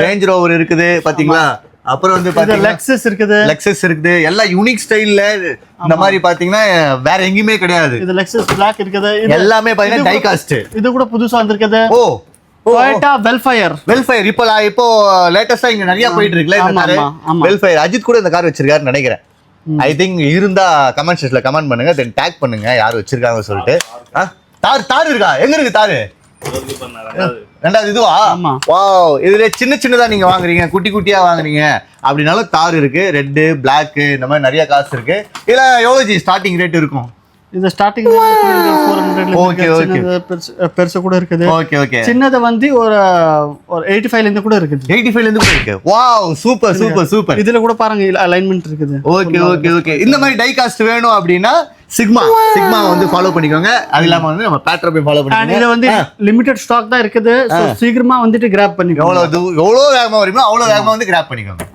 Range rover இருக்குது பாத்தீங்களா. அப்புறம் வந்து பாத்தீங்கன்னா லெக்ஸஸ் இருக்குது. எல்லாம் யூனிக் ஸ்டைல்ல இந்த மாதிரி பாத்தீங்கன்னா வேற எங்கயுமே கிடையாது. இது லெக்ஸஸ் பிளாக் இருக்குது. எல்லாமே பாத்தீங்கன்னா டை காஸ்ட். இது கூட புதுசா வந்திருக்குது. ஓ டொயோட்டா வெல்ஃபயர் இப்போ லேட்டஸ்டா இங்க நிறைய போயிட்டு இருக்குல இந்த கார். வெல்ஃபயர் அஜித் கூட இந்த கார் வச்சிருக்காருன்னு நினைக்கிறேன். ஐ திங்க் இருந்தா கமெண்ட் செக்ஷன்ல கமெண்ட் பண்ணுங்க, தென் டேக் பண்ணுங்க யார் வச்சிருக்காங்க சொல்லிட்டு. தார் இருக்கா? எங்க இருக்கு தாரு? ரெண்டாவது இதுவா? வாவ், இதுல சின்னதா நீங்க வாங்குறீங்க, குட்டி குட்டியா வாங்குறீங்க அப்படினாலும் தார் இருக்கு. ரெட், பிளாக் இந்த மாதிரி நிறைய காசு இருக்கு. இதுல எவ்வளவு ஸ்டார்டிங் ரேட் இருக்கும்? இது ஸ்டார்டிங் 400 ஓகே ஓகே. பெருசு கூட இருக்குது. Okay okay. சின்னது வந்து ஒரு 85 ல இருந்து கூட இருக்குது. 85 ல இருந்து கூட இருக்கு. Wow, super super super. இதுல கூட பாருங்க அலைன்மென்ட் இருக்குது. Okay okay okay. இந்த மாதிரி டை காஸ்ட் வேணும் அப்படினா சிக்மா வந்து ஃபாலோ பண்ணிக்கோங்க. அது இல்லாம வந்து நம்ம பேட்ரோபை ஃபாலோ பண்ணிக்கோங்க. இது வந்து லிமிட்டட் ஸ்டாக் தான் இருக்குது. சோ சீக்கிரமா வந்துட்டு கிராப் பண்ணிக்கோங்க. எவ்வளவு வேகமா வருமோ அவ்வளவு வேகமா வந்து கிராப் பண்ணிக்கோங்க.